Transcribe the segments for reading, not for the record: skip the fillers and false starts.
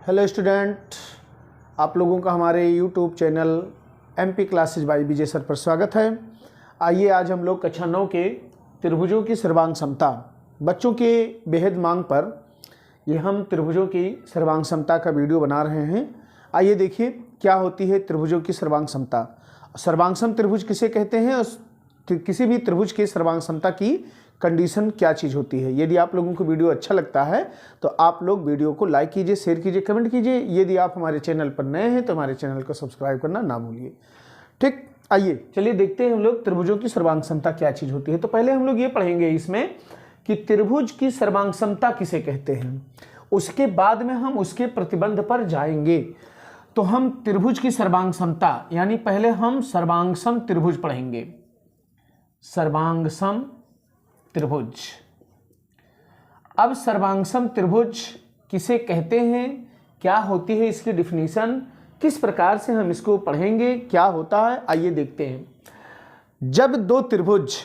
Hello student, आप लोगों का हमारे YouTube channel MP classes by Vijay sir पर स्वागत है। आइए आज हम लोग कक्षा 9 के त्रिभुजों की सर्वांग समता बच्चों के बेहद मांग पर ये हम त्रिभुजों की सर्वांग समता का वीडियो बना रहे हैं। आइए देखिए क्या होती है त्रिभुजों की सर्वांग समता। सर्वांगसम त्रिभुज किसे कहते हैं और किसी भी त्रिभुज की सर्वांग समता की कंडीशन क्या चीज़ होती है। यदि आप लोगों को वीडियो अच्छा लगता है तो आप लोग वीडियो को लाइक कीजिए, शेयर कीजिए, कमेंट कीजिए। यदि आप हमारे चैनल पर नए हैं तो हमारे चैनल को सब्सक्राइब करना ना भूलिए। ठीक, आइए चलिए देखते हैं हम लोग त्रिभुजों की सर्वांग समता क्या चीज़ होती है। तो पहले हम लोग ये पढ़ेंगे इसमें कि त्रिभुज की सर्वांग समता किसे कहते हैं, उसके बाद में हम उसके प्रतिबंध पर जाएंगे। तो हम त्रिभुज की सर्वांग समता यानी पहले हम सर्वांगसम त्रिभुज पढ़ेंगे। सर्वांगसम त्रिभुज। अब सर्वांगसम त्रिभुज किसे कहते हैं, क्या होती है इसकी डिफिनीशन, किस प्रकार से हम इसको पढ़ेंगे, क्या होता है, आइए देखते हैं। जब दो त्रिभुज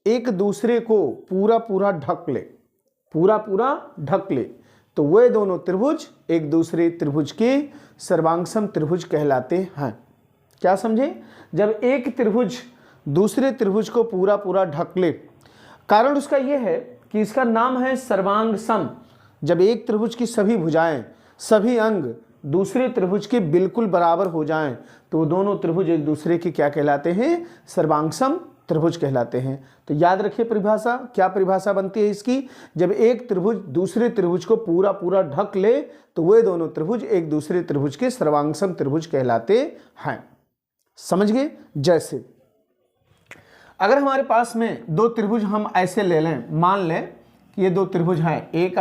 एक दूसरे को पूरा ढक ले तो वे दोनों त्रिभुज एक दूसरे त्रिभुज के सर्वांगसम त्रिभुज कहलाते हैं। क्या समझे? जब एक त्रिभुज दूसरे त्रिभुज को पूरा ढक ले, कारण उसका यह है कि इसका नाम है सर्वांगसम। जब एक त्रिभुज की सभी भुजाएं, सभी अंग दूसरे त्रिभुज के बिल्कुल बराबर हो जाएं तो दोनों त्रिभुज एक दूसरे के क्या कहलाते हैं, सर्वांगसम त्रिभुज कहलाते हैं। तो याद रखिए परिभाषा, क्या परिभाषा बनती है इसकी, जब एक त्रिभुज दूसरे त्रिभुज को पूरा ढक ले तो वे दोनों त्रिभुज एक दूसरे त्रिभुज के सर्वांगसम त्रिभुज कहलाते हैं। समझ गए? जैसे अगर हमारे पास में दो त्रिभुज हम ऐसे ले लें, मान लें कि ये दो त्रिभुज हैं, एक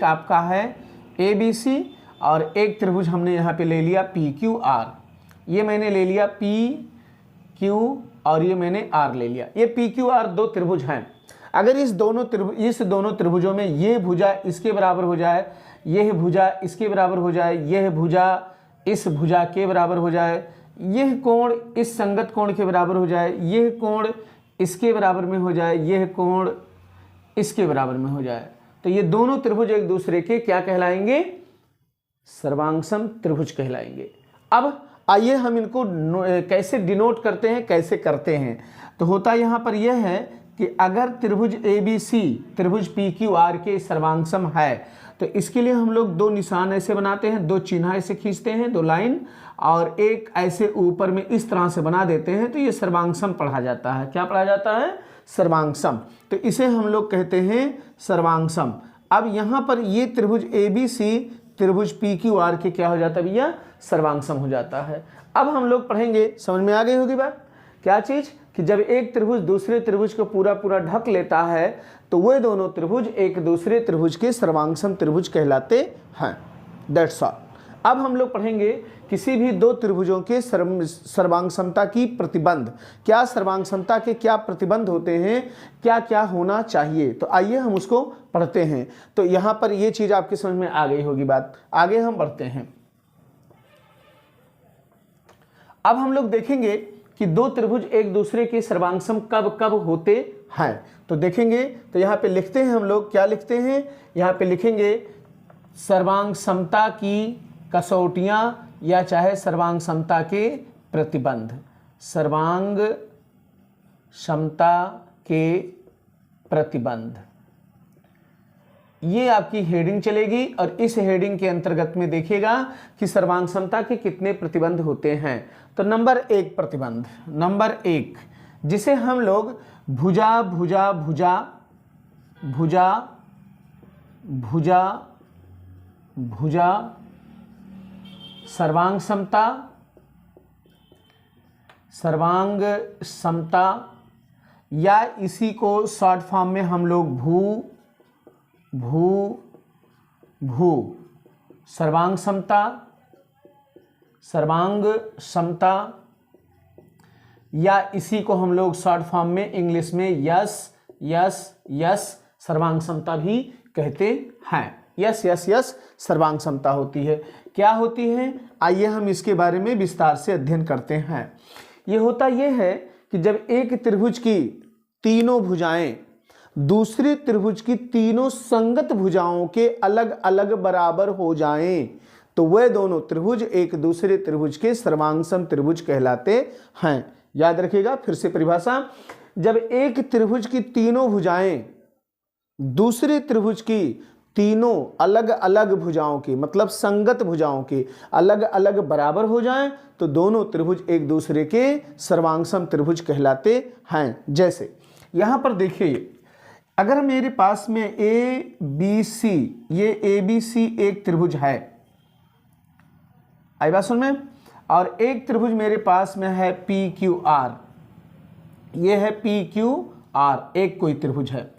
आपका है ABC और एक त्रिभुज हमने यहाँ पे ले लिया PQR। ये मैंने ले लिया PQ और ये मैंने R ले लिया। ये PQR दो त्रिभुज हैं। अगर इस दोनों त्रिभुजों में ये भुजा इसके बराबर हो जाए, यह भुजा इसके बराबर हो जाए, यह भुजा इस भुजा के बराबर हो जाए, यह कोण इस संगत कोण के बराबर हो जाए, यह कोण इसके बराबर में हो जाए, यह कोण इसके बराबर में हो जाए, तो ये दोनों त्रिभुज एक दूसरे के क्या कहलाएंगे, सर्वांगसम त्रिभुज कहलाएंगे। अब आइए हम इनको कैसे डिनोट करते हैं, कैसे करते हैं। तो होता यहाँ पर यह है कि अगर त्रिभुज ABC त्रिभुज PQR के सर्वांगसम है तो इसके लिए हम लोग दो निशान ऐसे बनाते हैं, दो चिन्ह ऐसे खींचते हैं, दो लाइन, और एक ऐसे ऊपर में इस तरह से बना देते हैं, तो ये सर्वांगसम पढ़ा जाता है। क्या पढ़ा जाता है? सर्वांगसम। तो इसे हम लोग कहते हैं सर्वांगसम। अब यहाँ पर ये त्रिभुज ABC त्रिभुज PQR के क्या हो जाता है भैया, सर्वांगसम हो जाता है। अब हम लोग पढ़ेंगे, समझ में आ गई होगी बात, क्या चीज़, कि जब एक त्रिभुज दूसरे त्रिभुज को पूरा ढक लेता है तो वे दोनों त्रिभुज एक दूसरे त्रिभुज के सर्वांगसम त्रिभुज कहलाते हैं। That's all. अब हम लोग पढ़ेंगे किसी भी दो त्रिभुजों के सर्वांग समता की प्रतिबंध, क्या सर्वांग समता के क्या प्रतिबंध होते हैं, क्या क्या होना चाहिए। तो आइए हम उसको पढ़ते हैं। तो यहाँ पर ये चीज़ आपकी समझ में आ गई होगी बात। आगे हम बढ़ते हैं। अब हम लोग देखेंगे कि दो त्रिभुज एक दूसरे के सर्वांगसम कब कब होते हैं। तो देखेंगे, तो यहाँ पे लिखते हैं हम लोग, क्या लिखते हैं, यहाँ पे लिखेंगे सर्वांग समता की कसौटियाँ या चाहे सर्वांग समता के प्रतिबंध। सर्वांग समता के प्रतिबंध, ये आपकी हेडिंग चलेगी और इस हेडिंग के अंतर्गत में देखिएगा कि सर्वांग समता के कितने प्रतिबंध होते हैं। तो नंबर 1 प्रतिबंध, नंबर 1, जिसे हम लोग भुजा भुजा भुजा भुजा भुजा भुजा सर्वांग समता, सर्वांग समता, या इसी को शॉर्ट फॉर्म में हम लोग भू सर्वांग समता, सर्वांग समता, या इसी को हम लोग शॉर्ट फॉर्म में इंग्लिश में यस सर्वांग समता भी कहते हैं। यस सर्वांग समता होती है। क्या होती है, आइए हम इसके बारे में विस्तार से अध्ययन करते हैं। ये होता यह है कि जब एक त्रिभुज की तीनों भुजाएं दूसरे त्रिभुज की तीनों संगत भुजाओं के अलग अलग बराबर हो जाएं तो वह दोनों त्रिभुज एक दूसरे त्रिभुज के सर्वांगसम त्रिभुज कहलाते हैं। याद रखिएगा फिर से परिभाषा, जब एक त्रिभुज की तीनों भुजाएं दूसरे त्रिभुज की तीनों अलग अलग भुजाओं की मतलब संगत भुजाओं की अलग अलग बराबर हो जाएं तो दोनों त्रिभुज एक दूसरे के सर्वांगसम त्रिभुज कहलाते हैं। जैसे यहां पर देखिए, अगर मेरे पास में ए बी सी, ये ए बी सी एक त्रिभुज है, आई बात सुन में, और एक त्रिभुज मेरे पास में है पी क्यू आर, ये है पी क्यू आर, एक कोई त्रिभुज है।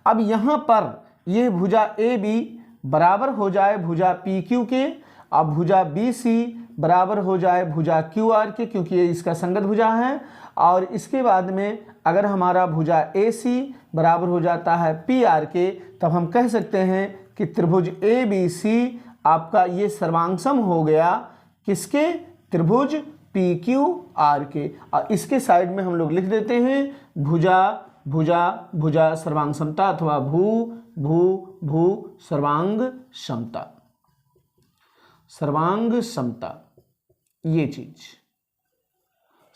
अब यहां पर यह भुजा ए बी बराबर हो जाए भुजा पी क्यू के, अब भुजा बी सी बराबर हो जाए भुजा क्यू आर के, क्योंकि ये इसका संगत भुजा है। और इसके बाद में अगर हमारा भुजा ए सी बराबर हो जाता है पी आर के, तब हम कह सकते हैं कि त्रिभुज ए बी सी आपका ये सर्वांगसम हो गया किसके, त्रिभुज पी क्यू आर के। और इसके साइड में हम लोग लिख देते हैं भुजा भुजा भुजा सर्वांग समता अथवा भू भू भू सर्वांग समता, सर्वांग समता, ये चीज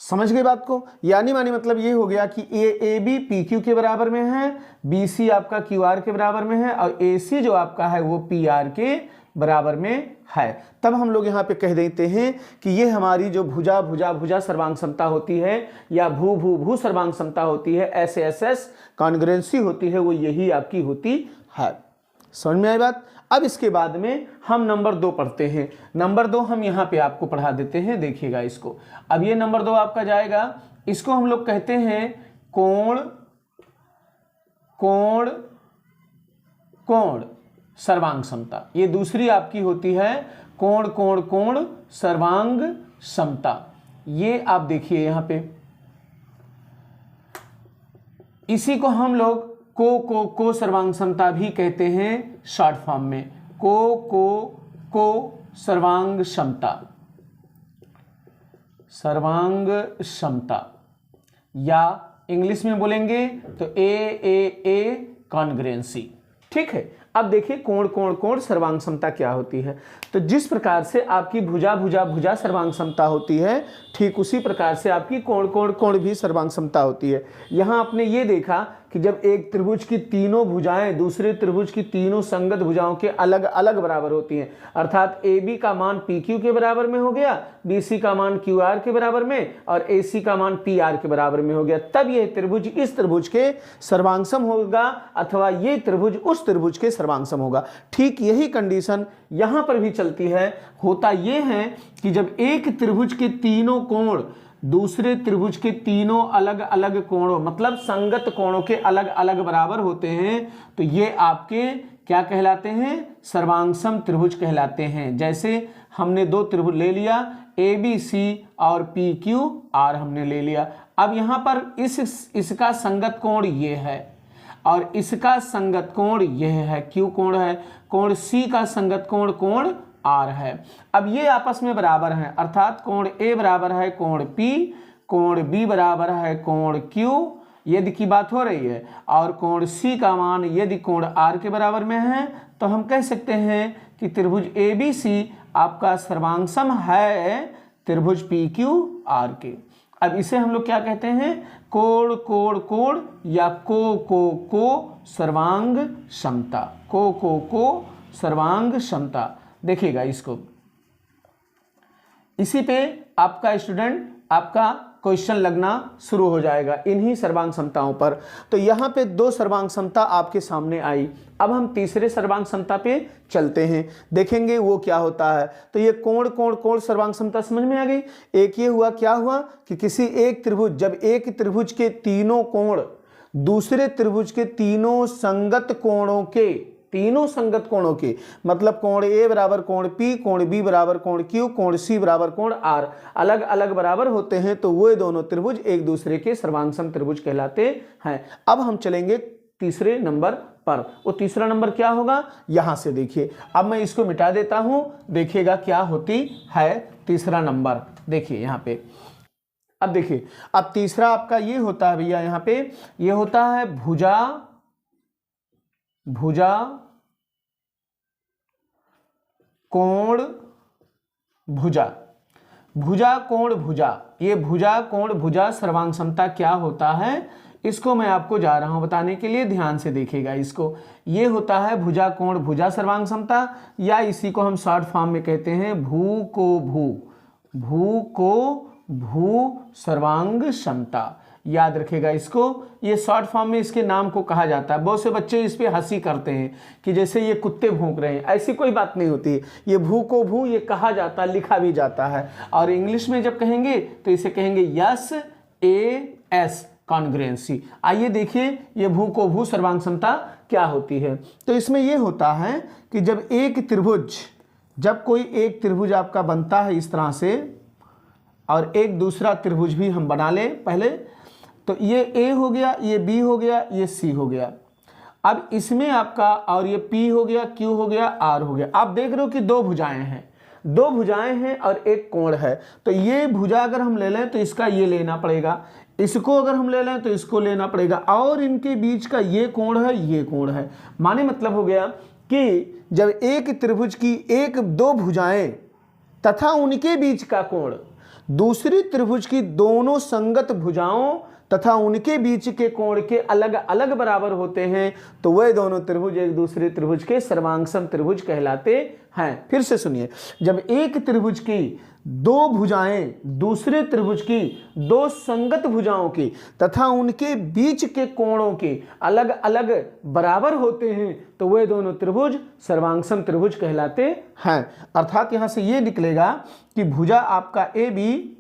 समझ गए बात को। यानी मानी मतलब ये हो गया कि ए बी पी क्यू के बराबर में है, बी सी आपका क्यू आर के बराबर में है, और ए सी जो आपका है वो पी आर के बराबर में है। तब हम लोग यहाँ पे कह देते हैं कि ये हमारी जो भुजा भुजा भुजा सर्वांग समता होती है या भू भू भू सर्वांग समता होती है, एस कॉन्ग्रुएंसी होती है, वो यही आपकी होती है। समझ में आई बात। अब इसके बाद में हम नंबर 2 पढ़ते हैं। नंबर 2 हम यहाँ पे आपको पढ़ा देते हैं, देखिएगा इसको। अब ये नंबर 2 आपका जाएगा, इसको हम लोग कहते हैं कोण कोण कोण सर्वांग समता। ये दूसरी आपकी होती है कोण कोण कोण सर्वांग समता। ये आप देखिए यहाँ पे, इसी को हम लोग को सर्वांग समता भी कहते हैं शॉर्ट फॉर्म में, को सर्वांग समता, सर्वांग समता, या इंग्लिश में बोलेंगे तो ए कॉन्ग्रुएंसी। ठीक है। अब देखिए कोण कोण कोण सर्वांग समता क्या होती है। तो जिस प्रकार से आपकी भुजा भुजा भुजा सर्वांग समता होती है, ठीक उसी प्रकार से आपकी कोण कोण कोण भी सर्वांग समता होती है। यहाँ आपने ये देखा कि जब एक त्रिभुज की तीनों भुजाएं दूसरे त्रिभुज की तीनों संगत भुजाओं के अलग अलग बराबर होती हैं, अर्थात ए बी का मान पी क्यू के बराबर में हो गया, बी सी का मान क्यू आर के बराबर में, और ए सी का मान पी आर के बराबर में हो गया, तब यह त्रिभुज इस त्रिभुज के सर्वांगसम होगा अथवा ये त्रिभुज उस त्रिभुज के सर्वांगसम होगा। ठीक यही कंडीशन यहां पर भी चलती है। होता यह है कि जब एक त्रिभुज के तीनों कोण दूसरे त्रिभुज के तीनों अलग अलग कोणों मतलब संगत कोणों के अलग अलग बराबर होते हैं, तो ये आपके क्या कहलाते हैं, सर्वांगसम त्रिभुज कहलाते हैं। जैसे हमने 2 त्रिभुज ले लिया, ए बी सी और पी क्यू आर हमने ले लिया। अब यहाँ पर इसका संगत कोण ये है और इसका संगत कोण यह है, क्यू कोण है, कोण सी का संगत कोण कोण आर है। अब ये आपस में बराबर हैं, अर्थात कोण ए बराबर है कोण पी, कोण बी बराबर है कोण क्यू यदि की बात हो रही है, और कोण सी का मान यदि कोण आर के बराबर में है, तो हम कह सकते हैं कि त्रिभुज ए बी सी आपका सर्वांगसम है त्रिभुज पी क्यू आर के। अब इसे हम लोग क्या कहते हैं, कोण कोण कोण या को सर्वांग समता, को सर्वांग समता। देखिएगा इसको, इसी पे आपका स्टूडेंट आपका क्वेश्चन लगना शुरू हो जाएगा इन्हीं सर्वांग समताओं पर। तो यहाँ पे 2 सर्वांग समता आपके सामने आई। अब हम तीसरे सर्वांग समता पे चलते हैं, देखेंगे वो क्या होता है। तो ये कोण कोण कोण सर्वांग समता समझ में आ गई। एक ये हुआ, क्या हुआ कि किसी एक त्रिभुज, जब एक त्रिभुज के तीनों कोण दूसरे त्रिभुज के तीनों संगत कोणों के, तीनों संगत कोणों के मतलब कोण ए बराबर कोण पी, कोण बी बराबर कोण क्यू, कोण सी बराबर कोण आर अलग अलग बराबर होते हैं, तो वो दोनों त्रिभुज एक दूसरे के सर्वांगसम त्रिभुज कहलाते हैं। अब हम चलेंगे तीसरे नंबर पर। वो तीसरा नंबर क्या होगा, यहां से देखिए। अब मैं इसको मिटा देता हूं, देखिएगा क्या होती है तीसरा नंबर। देखिए यहां पे, अब देखिए, अब तीसरा आपका ये होता है भैया, यहाँ पे ये होता है भुजा भुजा कोण भुजा, भुजा कोण भुजा, ये भुजा कोण भुजा सर्वांग समता क्या होता है इसको मैं आपको जा रहा हूं बताने के लिए, ध्यान से देखिएगा इसको। ये होता है भुजा कोण भुजा सर्वांग समता, या इसी को हम शॉर्ट फॉर्म में कहते हैं भू को भू, भू को भू सर्वांग क्षमता। याद रखेगा इसको, ये शॉर्ट फॉर्म में इसके नाम को कहा जाता है। बहुत से बच्चे इस पे हंसी करते हैं कि जैसे ये कुत्ते भौंक रहे हैं, ऐसी कोई बात नहीं होती। ये भू को भू ये कहा जाता है, लिखा भी जाता है। और इंग्लिश में जब कहेंगे तो इसे कहेंगे यस ए एस कॉन्ग्रुएंसी। आइए देखिए ये भू को भू सर्वांग क्षमता क्या होती है। तो इसमें ये होता है कि जब एक त्रिभुज, जब कोई एक त्रिभुज आपका बनता है इस तरह से, और एक दूसरा त्रिभुज भी हम बना लें पहले, तो ये ए हो गया, ये बी हो गया, ये सी हो गया। अब इसमें आपका, और ये पी हो गया, क्यू हो गया, आर हो गया। आप देख रहे हो कि दो भुजाएं हैं, दो भुजाएं हैं और एक कोण है। तो ये भुजा अगर हम ले लें तो इसका ये लेना पड़ेगा, इसको अगर हम ले लें तो इसको लेना पड़ेगा, और इनके बीच का ये कोण है, ये कोण है। माने मतलब हो गया कि जब एक त्रिभुज की एक दो भुजाएं तथा उनके बीच का कोण दूसरी त्रिभुज की दोनों संगत भुजाओं तथा उनके बीच के कोण के अलग अलग बराबर होते हैं, तो वह दोनों त्रिभुज एक दूसरे त्रिभुज के सर्वांगसम त्रिभुज कहलाते हैं। फिर से सुनिए, जब एक त्रिभुज की दो भुजाएं दूसरे त्रिभुज की दो संगत भुजाओं की तथा उनके बीच के कोणों के अलग अलग बराबर होते हैं, तो वे दोनों त्रिभुज सर्वांगसम त्रिभुज कहलाते हैं। अर्थात यहां से ये निकलेगा कि भुजा आपका ए बी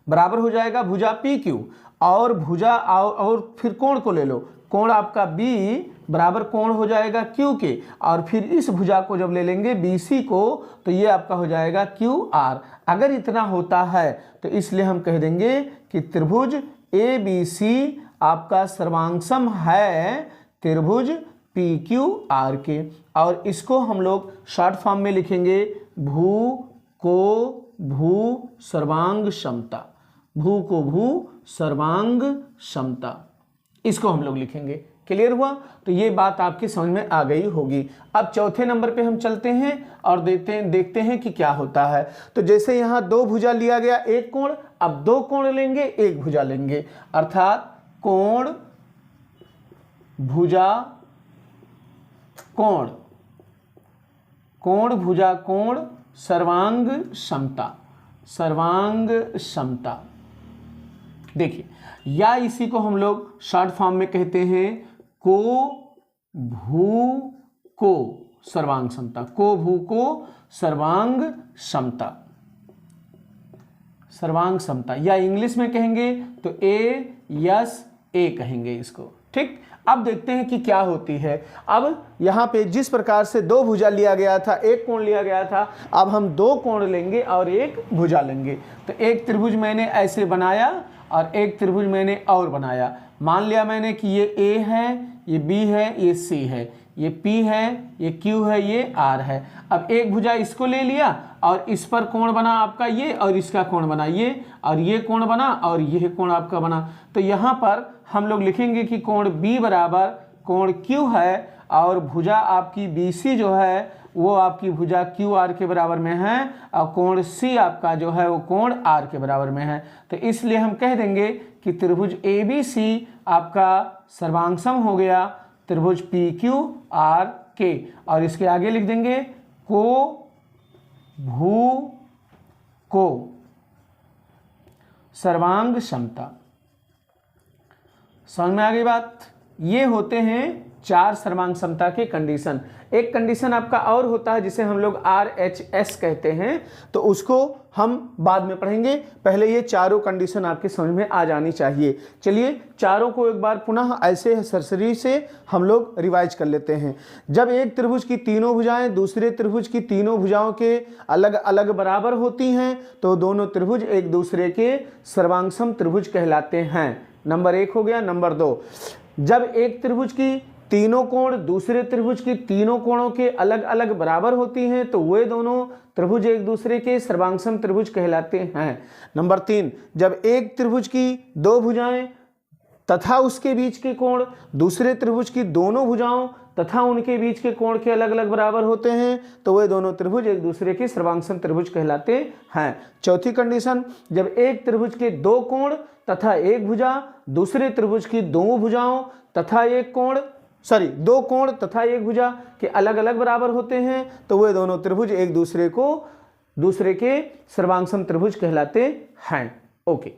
बराबर हो जाएगा भुजा पी क्यू, और भुजा और फिर कोण को ले लो, कोण आपका बी बराबर कोण हो जाएगा क्यू के, और फिर इस भुजा को जब ले लेंगे बी सी को, तो ये आपका हो जाएगा क्यू आर। अगर इतना होता है तो इसलिए हम कह देंगे कि त्रिभुज ए बी सी आपका सर्वांगसम है त्रिभुज पी क्यू आर के। और इसको हम लोग शॉर्ट फॉर्म में लिखेंगे भू को भू सर्वांग क्षमता, भू को भू सर्वांग क्षमता, इसको हम लोग लिखेंगे। क्लियर हुआ? तो ये बात आपकी समझ में आ गई होगी। अब चौथे नंबर पे हम चलते हैं और देखते हैं कि क्या होता है। तो जैसे यहाँ दो भुजा लिया गया एक कोण, अब दो कोण लेंगे एक भुजा लेंगे, अर्थात कोण भुजा कोण, कोण भुजा कोण सर्वांग क्षमता, सर्वांग क्षमता। देखिए, या इसी को हम लोग शॉर्ट फॉर्म में कहते हैं को भू को सर्वांग क्षमता, को भू को सर्वांग क्षमता, सर्वांग क्षमता, या इंग्लिश में कहेंगे तो ए यस ए कहेंगे इसको। ठीक, अब देखते हैं कि क्या होती है। अब यहाँ पे जिस प्रकार से दो भुजा लिया गया था, एक कोण लिया गया था, अब हम दो कोण लेंगे और एक भुजा लेंगे। तो एक त्रिभुज मैंने ऐसे बनाया और एक त्रिभुज मैंने और बनाया। मान लिया मैंने कि ये ए है, ये बी है, ये सी है, ये पी है, ये क्यू है, ये आर है। अब एक भुजा इसको ले लिया और इस पर कोण बना आपका ये, और इसका कोण बना ये, और ये कोण बना और ये कोण आपका बना। तो यहाँ पर हम लोग लिखेंगे कि कोण बी बराबर कोण क्यू है, और भुजा आपकी बी सी जो है वो आपकी भुजा क्यू आर के बराबर में है, और कोण सी आपका जो है वो कोण आर के बराबर में है। तो इसलिए हम कह देंगे कि त्रिभुज ए बी सी आपका सर्वांगसम हो गया त्रिभुज पी क्यू आर के, और इसके आगे लिख देंगे को भू को सर्वांग क्षमता। समझ में आ गई बात? ये होते हैं चार सर्वांग क्षमता के कंडीशन। एक कंडीशन आपका और होता है जिसे हम लोग RHS कहते हैं, तो उसको हम बाद में पढ़ेंगे। पहले ये चारों कंडीशन आपके समझ में आ जानी चाहिए। चलिए चारों को एक बार पुनः ऐसे सरसरी से हम लोग रिवाइज कर लेते हैं। जब एक त्रिभुज की तीनों भुजाएं दूसरे त्रिभुज की तीनों भुजाओं के अलग अलग बराबर होती हैं, तो दोनों त्रिभुज एक दूसरे के सर्वांगसम त्रिभुज कहलाते हैं। नंबर एक हो गया। नंबर दो, जब एक त्रिभुज की तीनों कोण दूसरे त्रिभुज की तीनों कोणों के अलग अलग बराबर होती हैं, तो वे दोनों त्रिभुज एक दूसरे के सर्वांगसम त्रिभुज कहलाते हैं। नंबर तीन, जब एक त्रिभुज की दो भुजाएं तथा उसके बीच के कोण दूसरे त्रिभुज की दोनों भुजाओं तथा उनके बीच के कोण के अलग अलग बराबर होते हैं तो वे दोनों त्रिभुज एक दूसरे के सर्वांग त्रिभुज कहलाते हैं। चौथी कंडीशन, जब एक त्रिभुज के दो कोण तथा एक भुजा दूसरे त्रिभुज की दो भुजाओं तथा दो कोण तथा एक भुजा के अलग अलग बराबर होते हैं तो वे दोनों त्रिभुज एक दूसरे के सर्वांग त्रिभुज कहलाते हैं। ओके।